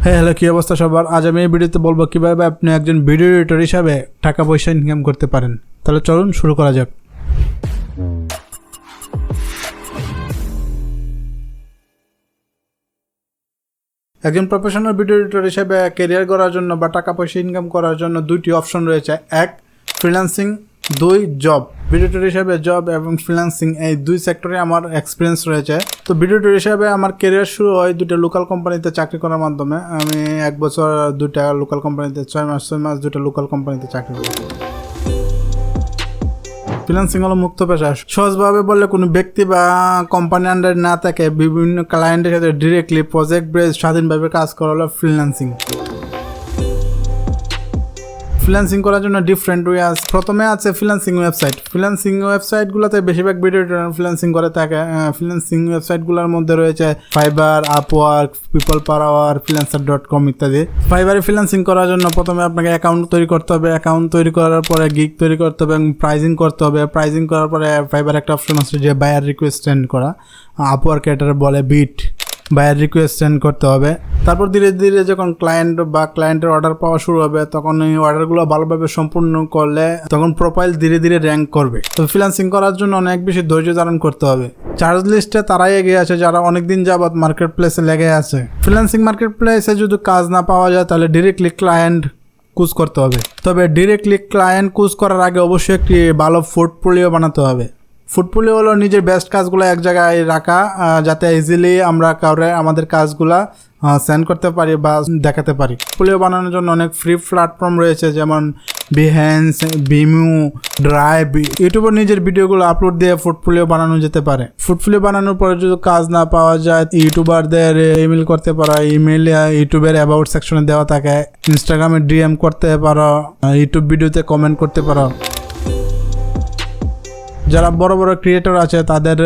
হ্যাঁ হ্যালো, কী অবস্থা সবার? আজ আমি এই ভিডিওতে বলবো কীভাবে আপনি একজন ভিডিও এডিটর হিসাবে টাকা পয়সা ইনকাম করতে পারেন। তাহলে চলুন শুরু করা যাক। একজন প্রফেশনাল ভিডিও এডিটর হিসেবে ক্যারিয়ার করার জন্য বা টাকা পয়সা ইনকাম করার জন্য দুইটি অপশন রয়েছে। এক, ফ্রিল্যান্সিং; দুই, জব। ভিডিও এডিটর হিসেবে জব এবং ফ্রিল্যান্সিং এই দুই সেক্টরে আমার এক্সপিরিয়েন্স রয়েছে। তো ভিডিও এডিটর হিসেবে আমার ক্যারিয়ার শুরু হয় দুটো লোকাল কোম্পানিতে চাকরি করার মাধ্যমে। আমি 1 বছর দুইটা লোকাল কোম্পানিতে, 6 মাস দুইটা লোকাল কোম্পানিতে চাকরি করি। ফ্রিল্যান্সিং হলো মুক্ত পেশা। সহজভাবে বললে কোনো ব্যক্তি বা কোম্পানি আন্ডারে না থাকে বিভিন্ন ক্লায়েন্টের সাথে ডিরেক্টলি প্রজেক্ট বেস স্বাধীনভাবে কাজ করা হলো ফ্রিল্যান্সিং। ফ্রিল্যান্সিং করার জন্য ডিফারেন্ট ওয়ে আছে। প্রথমে আছে ফ্রিল্যান্সিং ওয়েবসাইট। ফ্রিল্যান্সিং ওয়েবসাইটগুলোতে বেশিরভাগ ভিডিও এডিটর ফ্রিল্যান্সিং করে থাকে। ফ্রিল্যান্সিং ওয়েবসাইটগুলোর মধ্যে রয়েছে Fiverr, Upwork, People Per Hour, freelancer.com ইত্যাদি। ফাইবারে ফ্রিল্যান্সিং করার জন্য প্রথমে আপনাকে অ্যাকাউন্ট তৈরি করতে হবে। অ্যাকাউন্ট তৈরি করার পরে গিগ তৈরি করতে হবে এবং প্রাইজিং করতে হবে। প্রাইজিং করার পরে ফাইবার একটা অপশন আছে যে বায়ার রিকোয়েস্ট সেন্ড করা। আপওয়ার্ক এটার বলে বিট। বায়ার রিকোয়েস্ট সেন্ড করতে হবে। তারপর ধীরে ধীরে যখন ক্লায়েন্টের অর্ডার পাওয়া শুরু হবে, তখন এই অর্ডারগুলো ভালোভাবে সম্পূর্ণ করলে তখন প্রোফাইল ধীরে ধীরে র্যাঙ্ক করবে। তো ফ্রিল্যান্সিং করার জন্য অনেক বেশি ধৈর্য ধারণ করতে হবে। চার্জ লিস্টে তারাই এগিয়ে আছে যারা অনেকদিন যাবৎ মার্কেট প্লেসে লেগে আছে। ফ্রিল্যান্সিং মার্কেট প্লেসে যদি কাজ না পাওয়া যায় তাহলে ডিরেক্টলি ক্লায়েন্ট চুজ করতে হবে। তবে ডিরেক্টলি ক্লায়েন্ট চুজ করার আগে অবশ্যই একটি ভালো পোর্টফোলিও বানাতে হবে। পোর্টফোলিও হলো নিজের বেস্ট কাজগুলো এক জায়গায় রাখা, যাতে ইজিলি আমরা কাউরে আমাদের কাজগুলা সেন্ড করতে পারি বা দেখাতে পারি। পোর্টফোলিও বানানোর জন্য অনেক ফ্রি প্ল্যাটফর্ম রয়েছে, যেমন বিহেন্স, ভিমিউ, ড্রাইভ। ইউটিউবে নিজের ভিডিওগুলো আপলোড দিয়ে পোর্টফোলিও বানানো যেতে পারে। পোর্টফোলিও বানানোর পরে যদি কাজ না পাওয়া যায়, ইউটিউবারদের ইমেল করতে পারো। ইমেল ইউটিউবের অ্যাবাউট সেকশনে দেওয়া থাকে। ইনস্টাগ্রামে ডিএম করতে পারো। ইউটিউব ভিডিওতে কমেন্ট করতে পারো। যারা বড় বড় ক্রিয়েটর আছে তাদের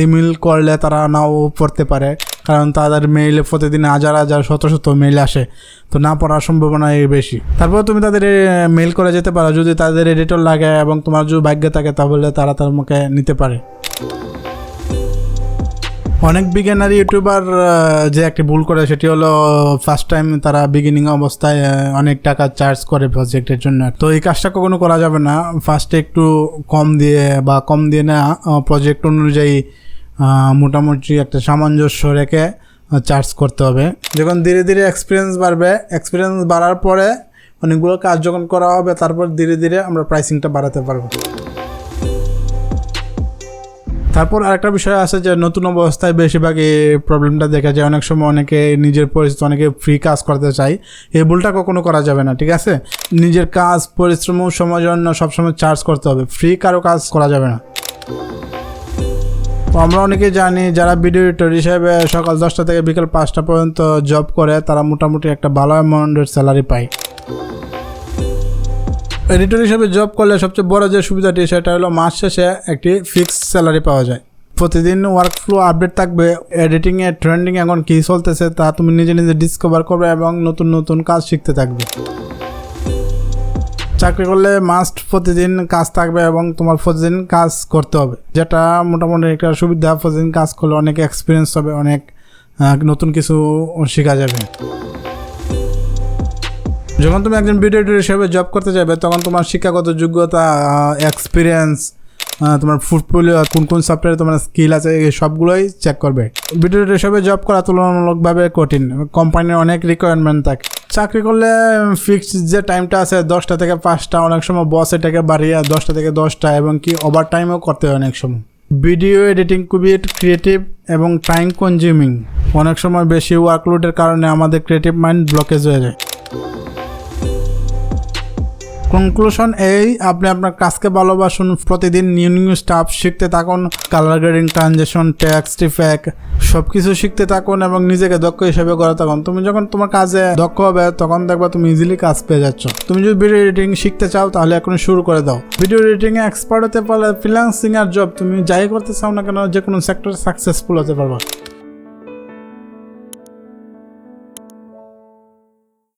ইমেল করলে তারা নাও পড়তে পারে, কারণ তাদের মেইলে প্রতিদিন হাজার শত মেইল আসে, তো না পড়ার সম্ভাবনা বেশি। তারপর তুমি তাদের মেইল করে যেতে পারো। যদি তাদের এডিটর লাগে এবং তোমার যদি ভাগ্য থাকে তাহলে তারা তোমাকে নিতে পারে। অনেক বিগিনার ইউটিউবার যে একটি ভুল করে সেটি হলো ফার্স্ট টাইম তারা বিগিনিং অবস্থায় অনেক টাকা চার্জ করে প্রজেক্টের জন্য। তো এই কাজটা কখনো করা যাবে না। ফার্স্টে একটু কম দিয়ে না, প্রজেক্ট অনুযায়ী মোটামুটি একটা সামঞ্জস্য রেখে চার্জ করতে হবে। যখন ধীরে ধীরে এক্সপিরিয়েন্স বাড়ার পরে অনেকগুলো কাজ যখন করা হবে, তারপর ধীরে ধীরে আমরা প্রাইসিংটা বাড়াতে পারবো। তারপর আরেকটা বিষয় আছে যে নতুন অবস্থায় বেশিরভাগ এই প্রবলেমটা দেখা যায়। অনেক সময় অনেকে নিজের পরিচিত অনেকে ফ্রি কাজ করতে চায়। এই ভুলটা কখনো করা যাবে না, ঠিক আছে? নিজের কাজ পরিশ্রম সময়ের জন্য সবসময় চার্জ করতে হবে। ফ্রি কারো কাজ করা যাবে না। আমরা অনেকে জানি যারা ভিডিও এডিটর হিসেবে সকাল 10টা থেকে বিকেল 5টা পর্যন্ত জব করে, তারা মোটামুটি একটা ভালো অ্যামাউন্টের স্যালারি পায়। এডিটর হিসেবে জব করলে সবচেয়ে বড় যে সুবিধাটি সেটা হলো মাস শেষে একটি ফিক্সড স্যালারি পাওয়া যায়। প্রতিদিন ওয়ার্ক ফ্লো আপডেট থাকবে। এডিটিংয়ে ট্রেন্ডিং এখন কী চলতেছে তা তুমি নিজে নিজে ডিসকভার করবে এবং নতুন নতুন কাজ শিখতে থাকবে। চাকরি করলে মাস্ট প্রতিদিন কাজ থাকবে এবং তোমার প্রতিদিন কাজ করতে হবে, যেটা মোটামুটি একটা সুবিধা। প্রতিদিন কাজ করলে অনেক এক্সপিরিয়েন্স হবে, অনেক নতুন কিছু শেখা যাবে। যখন তুমি একজন ভিডিও এডিটর হিসেবে জব করতে যাবে, তখন তোমার শিক্ষাগত যোগ্যতা, এক্সপিরিয়েন্স, তোমার পোর্টফোলিও, কোন সফটওয়্যারে তোমার স্কিল আছে, এই সবগুলোই চেক করবে। ভিডিও এডিটর হিসেবে জব করা তুলনামূলকভাবে কঠিন। কোম্পানির অনেক রিকোয়ারমেন্ট থাকে। চাকরি করলে ফিক্সড যে টাইমটা আছে 10টা থেকে 5টা, অনেক সময় বস এটাকে বাড়িয়ে 10টা থেকে 10টা, এবং কি ওভার টাইমও করতে হয় অনেক সময়। ভিডিও এডিটিং খুবই ক্রিয়েটিভ এবং টাইম কনজিউমিং। অনেক সময় বেশি ওয়ার্কলোডের কারণে আমাদের ক্রিয়েটিভ মাইন্ড ব্লকেজ হয়ে যায়। কনক্লুশন এই, আপনি আপনার কাজকে ভালোবাসুন, প্রতিদিন নিউ স্টাফ শিখতে থাকুন, colour grading, transaction, text effect সব কিছু শিখতে থাকুন এবং নিজেকে দক্ষ হিসেবে গড়ে থাকুন। তুমি যখন তোমার কাজে দক্ষ হবে তখন দেখবা তুমি ইজিলি কাজ পেয়ে যাচ্ছ। তুমি যদি ভিডিও এডিটিং শিখতে চাও তাহলে এখন শুরু করে দাও। ভিডিও এডিটিংয়ে এক্সপার্ট হতে পারলে ফ্রিল্যান্সিং আর জব তুমি যাই করতে চাও না কেন, যে কোনো সেক্টরে সাকসেসফুল হতে পারবা।